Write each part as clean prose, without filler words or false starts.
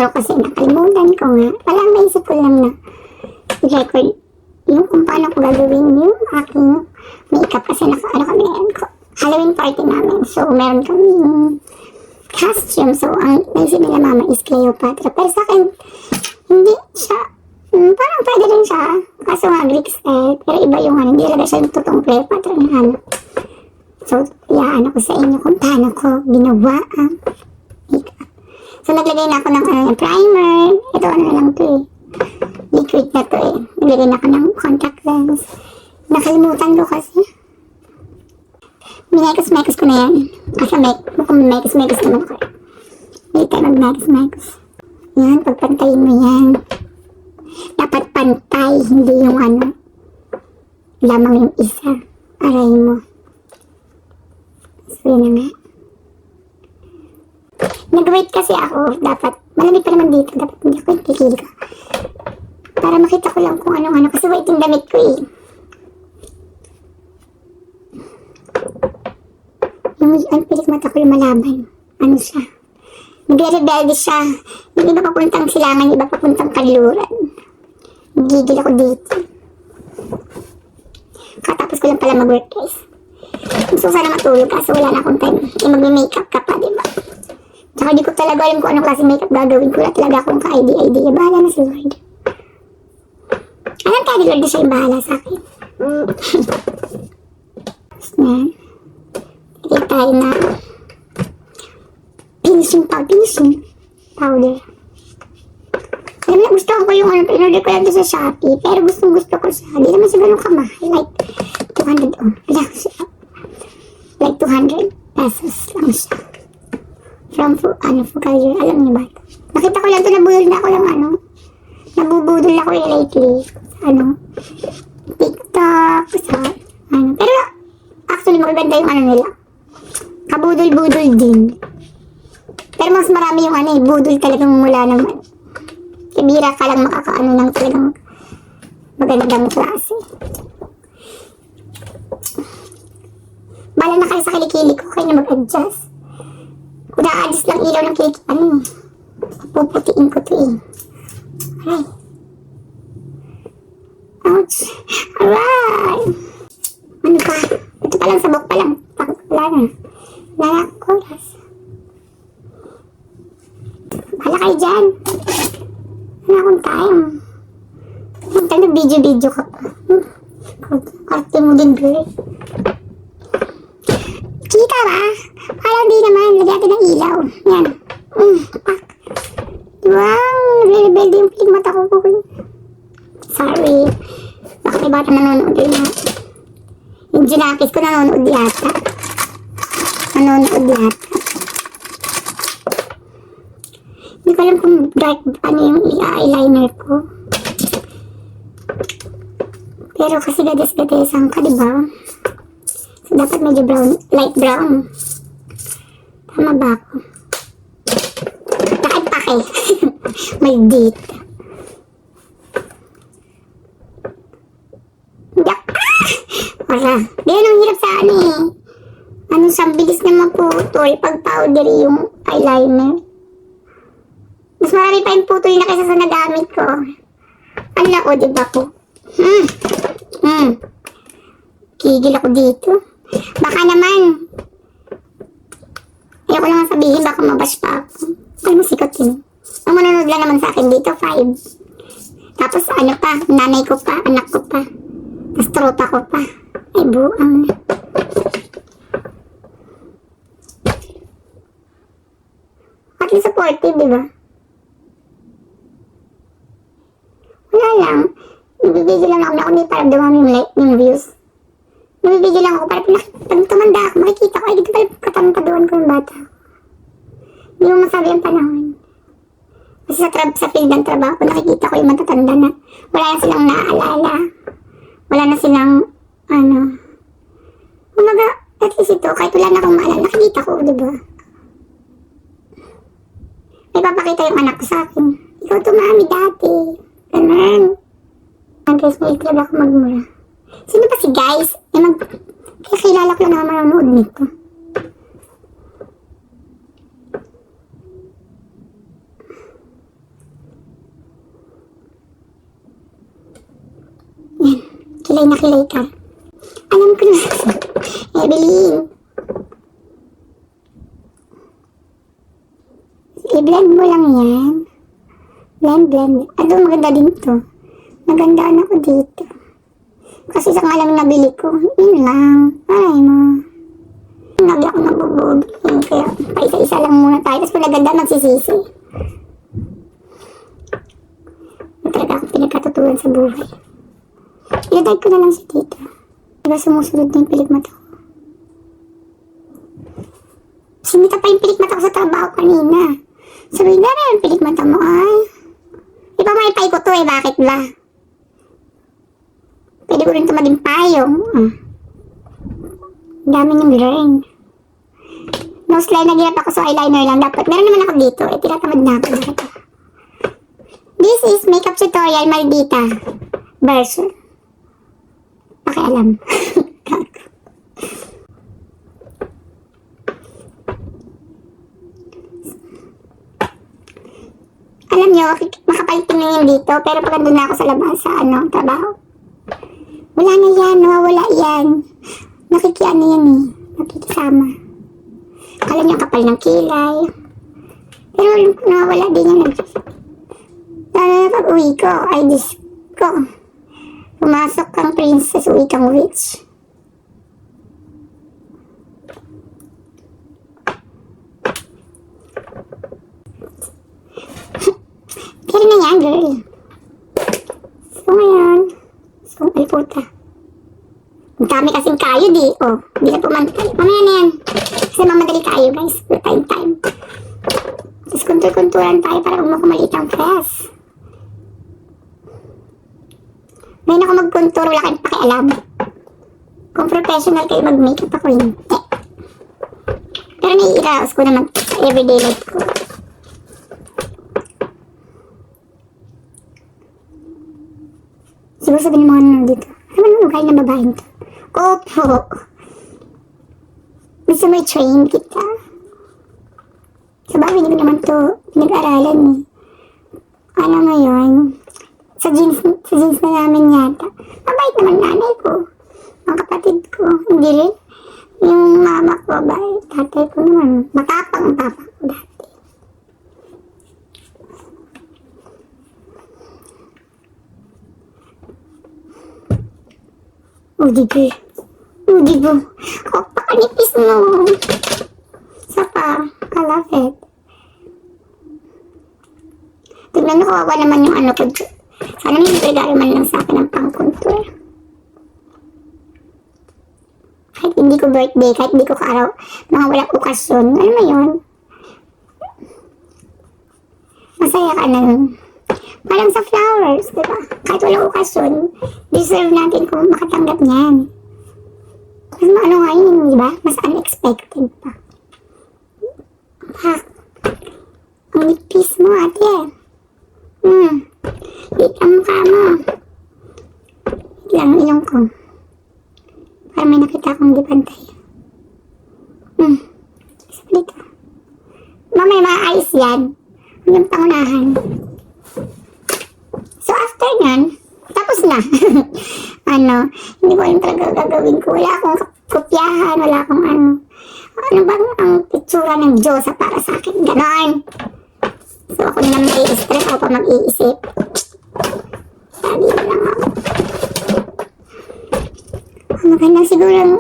intro kasi nakalimutan ko nga. Walang maisip ko lang na i-record yung kung paano ko gagawin yung aking makeup kasi kami Halloween party namin. So, meron kaming costume. So, ang naisip nila mama is Cleopatra. Pero sa akin, hindi siya, parang pwede rin siya. Kaso nga Greek style. Pero iba yung hindi talaga siya yung totoong Cleopatra na So, iyaan ako sa inyo kung paano ko ginawa ang makeup. So, naglagay na ako ng primer. Ito lang to liquid na to Naglagay na ako ng contact lens. Nakalimutan ko kasi. Minekos-mekos ko na yan. Kasi mukhang minekos-mekos naman ko. Hindi tayo mag-mekos-mekos. Yan, pagpantayin mo yan. Dapat pantay, hindi yung lamang yung isa. Aray mo. So, yun na nga. Nag-wait kasi ako. Dapat, malamig pa naman dito. Dapat hindi ako kikili ko. Para makita ko lang kung ano-ano. Kasi wait yung damit ko Yung pilik mata ko lumalaban. Ano siya? Nagre-rebelde siya. Yung iba papuntang silangan, yung iba papuntang kanluran. Gigil ako dito. Katapos ko lang pala mag-work, guys. Gusto ko sana matulog kasi wala na akong time. Mag-makeup ka pa, diba? Tsaka di ko talaga alam kung anong klaseng makeup gagawin ko. Wala talaga akong ka-idea. Bahala na si Lord. Alam kaya ni Lord na siya yung bahala sa akin. Tapos na. Hindi tayo na finishing powder. Alam na, gusto ko yung in-order ko lang sa Shopee. Pero gusto ko siya. Hindi naman siya ganun kamahal. Like 200 like 200 pesos lang siya. From Fugager. Alam niyo ba? Nakita ko lang ito, nabudol na ako lang nabubudol ako lately. TikTok, Pero actually magaganda yung nila. Kabudol-budol din. Pero mas marami yung budol talagang mula naman. Kibira ka lang makakaano ng talagang magandang klase. Bala na kayo sa kilikili ko, kayo na mag-adjust. Kung na-adjust lang ilaw ng kilikili, puputiin ko to Aray. Ouch. Aray. Ano pa? Ito pa lang, sabok pa lang. Wala na. Wala na oras. Bahala kayo dyan. Wala akong time. Video ka pa. Arte mo din, girl. Kita ba? Parang di naman. Lagyan natin ng ilaw. Yan. Wow. Nagre-rebelde yung piling mata ko. Sorry. Baka may bata nanonood din na. Yung ginakis ko nanonood yata. Hindi ko alam kung dark yung eyeliner ko. Pero kasi gades-gadesan ka, diba? So, dapat medyo brown, light brown. Tama ba ako? Pake. May date. Para. Ganyan ang hirap sa siyang bilis na maputol pag powdery yung eyeliner. Mas marami pa yung putol na kaysa sa nagamit ko. Ano ko, diba po? Kigil ako dito. Baka naman. Ayoko lang sabihin, baka mabash pa ako. Ay, masikot yun. Ang manonood lang naman sa akin dito, 5. Tapos nanay ko pa, anak ko pa. Tapos tropa ko pa. Ay, buang na. At least supportive, diba? Wala lang. Nabibigil lang ako na kung para dumami yung views. Nabibigil lang ako para pag tumanda ako, makikita ko, ay dito pala katamtaduan ko yung bata. Hindi mo masabi ang panahon. Kasi sa field ng trabaho ko, nakikita ko yung matatanda na wala na silang naaalala. Wala na silang, umaga, at least ito, kahit wala na akong maalala, nakikita ko, diba? May papakita yung anak ko sa akin. Ikaw tumami dati. Ganun. Guys, may talaga ako magmura. Sino ba si guys? Kaya kilala ko lang naman manonood nito. kilay na kilay ka. Alam ko na. Evelyn. I-blend mo lang yan. Blend. Ano, maganda din to. Nagandaan ako dito. Kasi sa ngalang nabili ko, yun lang. Ay mo. Lagi ako nabubog. Kaya paisa-isa lang muna tayo. Tapos pag naganda, magsisisi. Talaga akong pinagkatutunan sa buhay. Ilagay ko na lang siya dito. Diba sumusunod na yung pilik mata ko? Sinita pa yung pilik mata ko sa trabaho kanina. Sabi na rin yung pilik mata mo ay. Iba maipay ko to eh, bakit ba? Pwede ko rin ito maging payong. Dami niyong learn. Nose line, naghirap ako sa eyeliner lang. Dapat, meron naman ako dito. Eh, tinatamad na ako. This is makeup tutorial Maldita version. Pakialam. Alam nyo, makapalitin na yun dito. Pero pag andun na ako sa labas, sa trabaho. Wala na yan, nawawala yan. Nakikiano yan eh. Nakikisama. Kala niya kapal ng kilay. Pero nawawala din yan. Lalo na pag uwi ko, ay Diyos ko. Pumasok kang princess, uwi kang witch. Pero na yan, girl. So ngayon, ay puta. Ang dami kasing kayo di. Oh, di na pumantal. Mamaya na yan. Kasi mamadali kayo guys. Time. Tapos kuntur-kunturan tayo para maliit ang press. Ngayon ako mag-contour, wala kayong pakialam. Kung professional kayo mag-makeup ako, hindi. Pero nai-iraos ko naman sa everyday life ko. Siguro sabihin mo dito. Ano man lugay ng babaeng to? Opo. Gusto mo i-train kita? Sa bagay, hindi naman to pinag-aralan eh. Ano ngayon? Sa jeans na namin yata. Mabait naman nanay ko. Ang kapatid ko. Hindi rin. Yung mama ko, mabait. Tatay ko naman. Matapang ang papa ko dati. Dibo. Oh, pakanipis mo. Saka, I love it. Tignan mo, kawawa naman yung ano ko. Sana may regalo man lang sa akin ng pang-contour. Kahit hindi ko birthday, kahit hindi ko kaaraw, mga walang okasyon. Ano mo yun? Masaya ka na nun. Parang sa flowers, diba? Kahit walang okasyon, deserve natin kung makatanggap niyan. Mas ano nga yun, diba? Mas unexpected pa. Ang nipis mo, ate. Lit ang mukha mo. Lit lang ang ilong ko. Para may nakita akong di pantay. Isa pa dito. Mamaya maayos yan. Yung pangunahan. So after nyan, tapos na. Hindi ko alam talaga gagawin ko. Wala akong kopyahan, wala akong ano bang ang itsura ng Diyosa para sa akin. Ganon. So ako na naman nai-stress, ako pa mag-iisip. Sabi na lang ako. Maganda siguro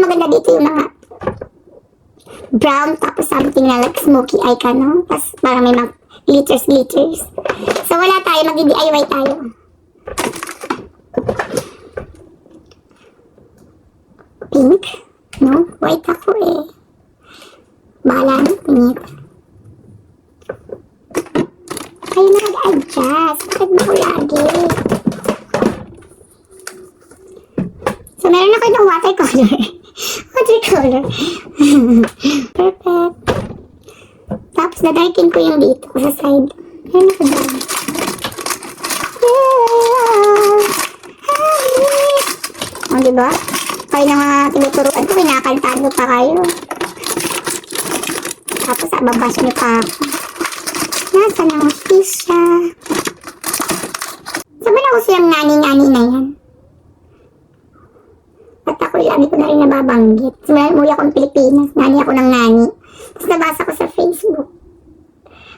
maganda dito yung mga brown tapos something na like smoky eye ka, no? Tapos parang may mga glitters. So wala tayo, mag-DIY tayo. Pink? No? White ako eh. Bahala na, pingit. Kayo na mag-adjust. Bakit ba ko lagi? So meron ako ng watercolor. Perfect. Tapos nadarkin ko yung dito sa side. Meron ako dyan. O, diba? Kayo na nga tinuturuan ko, kinakantado pa kayo. Tapos ababas niyo pa ako. Nasaan ang fish siya? Sabi na uso yung nani-nani na yan. At ako lagi ko na rin nababanggit. Simula umuwi akong Pilipinas, nani ako ng nani. Tapos nabasa ko sa Facebook.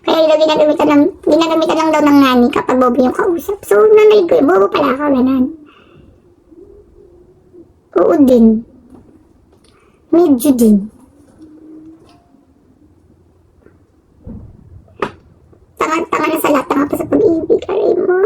Kaya yung ginagamitan lang daw ng nani kapag bobo yung kausap. So, nanay ko, bobo pala ako, ganun. Oo din. Medyo din. Tanga na sa lahat, tanga pa sa pag-ibig. Aray mo.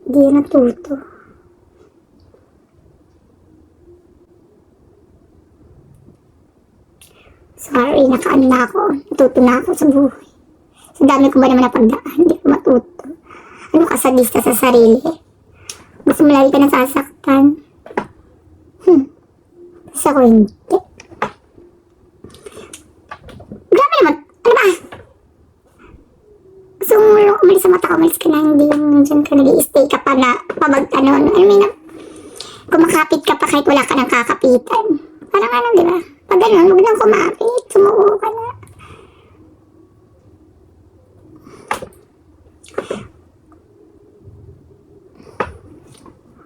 Hindi yan natuto. Sorry, nakaan na ako. Natuto na ako sa buhay. Sa dami ko ba naman napagdaan, hindi ko matuto. Ano ka sadista sa sarili? Gusto mo lagi ka nasasaktan. Sa ko hindi. Grabe naman. Ano ba? Gusto mo umalis sa mata ko, umalis ka na. Hindi yung dyan ka nag-i-stay ka pa na pabagtanon. I mean, kumakapit ka pa kahit wala ka nang kakapitan. Parang ano, di ba? Pag ganun, huwag lang kumapit. Sumuo ka na.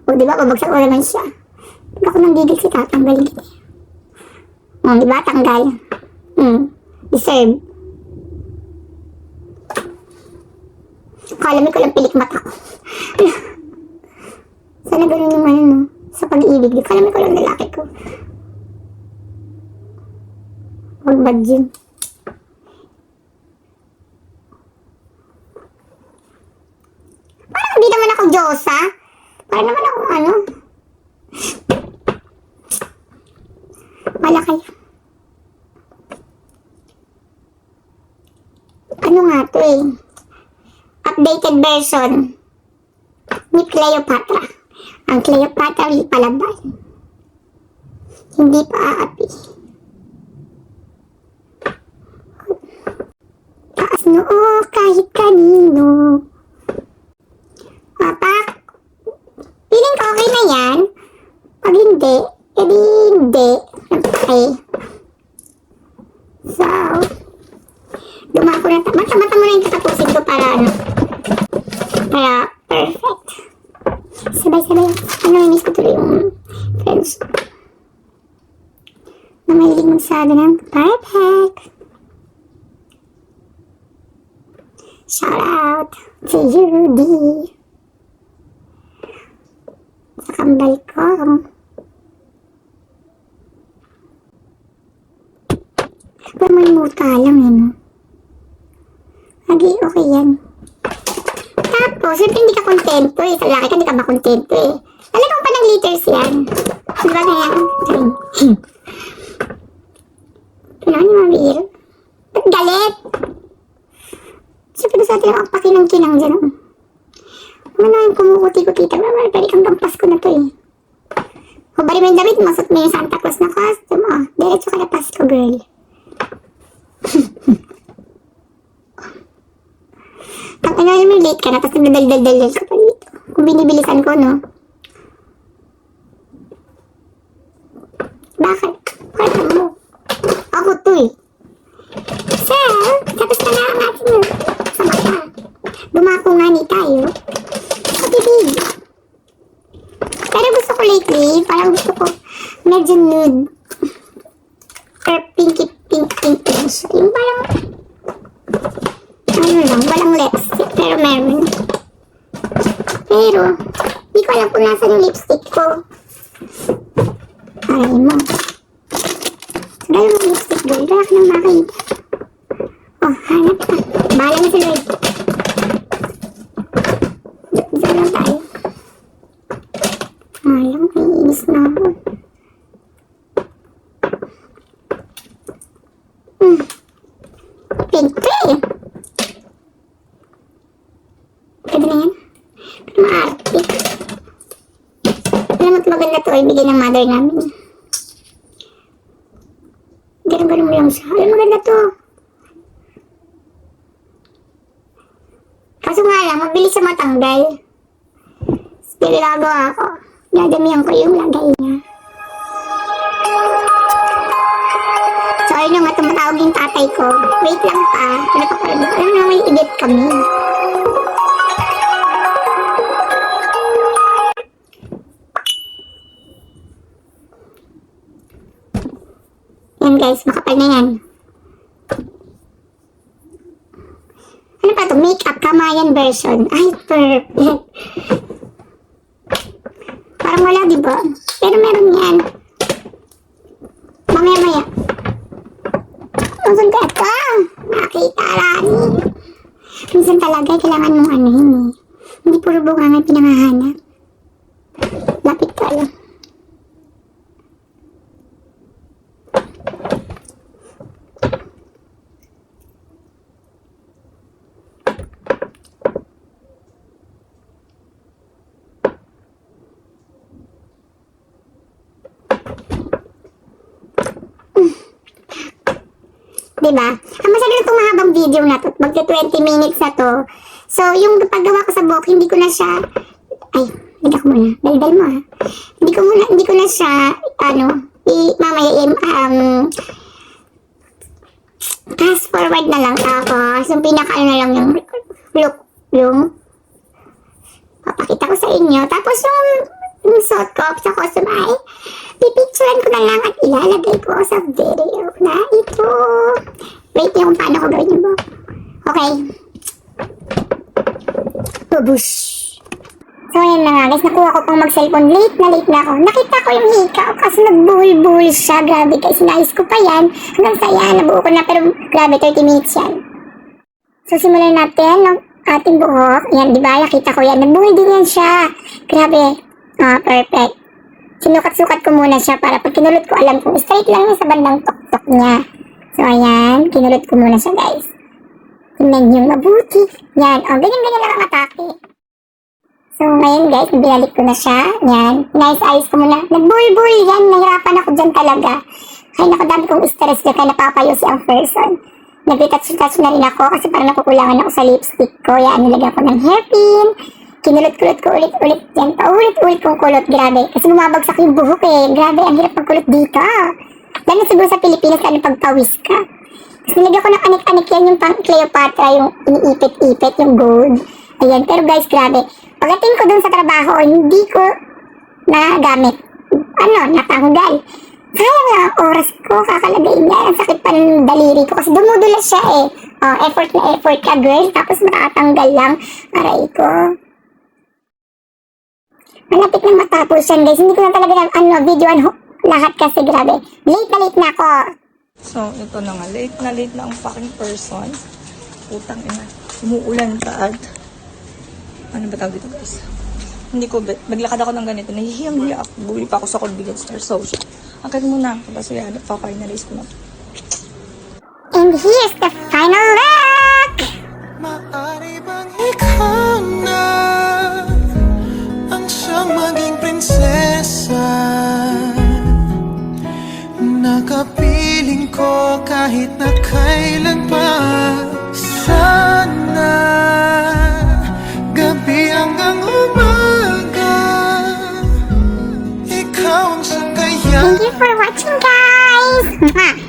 O, di ba? Pabagsak ko naman siya. Pag ako nang gigil si tatanggalin kita. O, di ba? Tanggal. Deserve. Kala mo ko lang pilik mata ko. Sana ganun yung ano, no? Sa pag-ibig. Kala mo ko lang lalaki ko. Huwag bad yun. Parang hindi naman ako Diyosa. Parang naman ako ano. Wala kayo. Ano nga to eh. Updated version ni Cleopatra. Ang Cleopatra palaban. Hindi pa aapi. Taas noo kahit kanino. Papak. Piling ko okay na yan. Pag hindi, edi hindi. Okay. So, dumako na. Mata-mata mo na yung katapusin ko para ano. Para perfect. Sabay-sabay. Ano, miss ko tuloy yung friends. Na mahilig magsado ng perfect. Shout out to you, D. Sa kambal ko. Pero may muta lang yun. Lagi okay yan. Tapos, siyempre hindi ka kontento eh. Sa laki ka, hindi ka ba kontento eh. Talagang pa ng liters yan. Diba ganyan? Ano ni Mabir? Ba't galit? Siyempre sa atin ang pakinang-kinang dyan. Ano yung kumukuti-kuti? Pwede kang gampas ko na to eh. Hubari mo yung damit mo, suot mo yung Santa Claus na costume. Oh, diretso ka na Pasko, girl. Ang ano yung late ka na, tapos nagdaldal-daldal ka pa dito. Kung binibilisan ko, no? Bakit? Bakit mo? Ako to eh. So, tapos na nga ang ating sa mata. Dumako nga ni tayo. Sa bibig. Pero gusto ko lately, parang gusto ko medyo nude. Or pinky-pink siya. Yung parang ano lang, walang lipstick. Pero meron. Pero, di ko alam kung nasa yung lipstick ko. Aray mo. Dahil yung lipstick doon, kaya ka nang makita. Oh, hanap ka. Bahala na si Lloyd. Diyan lang tayo. Alam, may inis na ako. Pink to eh. Pwede na yan. Pero maarte. Alam mo't maganda to, ibigay ng mother namin. Ganun-ganun mo lang siya. Alam, maganda to. Kaso nga lang, mabilis siya matanggal. Pero nagawa ko. Nadamihan ko yung lagay niya. So, ayun nga, tumatawag yung tatay ko. Wait lang pa. Alam na may edit kami. makapal na yan. Ano pa to? Makeup Kamayan version. Ay, perfect. Parang wala, di ba? Pero meron yan. Mamaya-maya. Minsan ka ito. Nakita, Rani. Minsan talaga, kailangan mong ano yun eh. Hindi puro bunga nga pinangahanap. Lapit ka lang. Diba? Ang masyado na itong mahabang video na to. Magka 20 minutes na to. So, yung paggawa ko sa book, hindi ko na siya... Ay, liga ko muna. Daldal mo ha. Hindi ko na siya, mamaya, fast forward na lang. Tapos, yung pinaka na lang yung look, papakita ko sa inyo. Tapos, yung suot ko sa costume ay, pipicturean ko na lang at ilalagay ko sa video na ito. Wait niyo kung paano ko gawin yung book. Okay. Bubush. So, ayan na nga guys. Nakuha ko pang mag-cellphone. Late na ako. Nakita ko yung hikaw kasi nagbuhol-buhol siya. Grabe guys. Sinayos ko pa yan. Hanggang sa yan. Nabuo ko na. Pero grabe, 30 minutes yan. So, simulan natin ng ating buhok. Yan, di ba? Nakita ko yan. Nagbuhol din yan siya. Grabe. Perfect. Sinukat-sukat ko muna siya para pag kinulot ko, alam kong straight lang yung sa bandang tok-tok niya. So, ayan. Kinulot ko muna siya, guys. Tingnan niyo mabuti. Yan. Ganyan-ganyan lang ang atake. So, ngayon, guys, binalik ko na siya. Yan. Nice eyes ko muna. Nagbull-bull yan. Nahirapan ako dyan talaga. Kaya nakadami kong stress dyan. Kaya napapayo si ang person. Nag-retouch-touch na rin ako kasi parang nakukulangan ako sa lipstick ko. Yan. Nilagyan ko ng hairpin. Kinulot-kulot ko ulit-ulit yan. Paulit-ulit kong kulot. Grabe. Kasi bumabagsak yung buhok eh. Grabe. Ang hirap magkulot dito. Lalo siguro sa Pilipinas ano pagpawis ka. Tapos nilagyan ko ng anik-anik yan yung pang Cleopatra. Yung iniipit-ipit. Yung gold. Ayan. Pero guys, grabe. Pagdating ko dun sa trabaho, hindi ko nagamit. Natanggal. Sayang lang ang oras ko. Kakalagay niya. Ang sakit pa ng daliri ko. Kasi dumudulas siya eh. Effort na effort ka girl. Tapos makatanggal lang. Aray ko. Malapit na matapos yan guys. Hindi ko na talaga videoan lahat kasi grabe. Late na ako. So, ito na nga. Late na ang fucking person. Putang ina. Umuulan pa at ano ba tawag dito guys? Hindi ko bet. Maglakad ako ng ganito. Nahihiyang-hiya ako. Buli pa ako sa Convenience Store Social. Angkat muna. Kaso yan. Pa-finalize ko na. And here's the final look! Maaari bang ikaw na ang siyang maging prinsesa? Nakapiling ko kahit na kailan pa. Sana gabi hanggang umaga ikaw ang siyang kaya. Thank you for watching guys!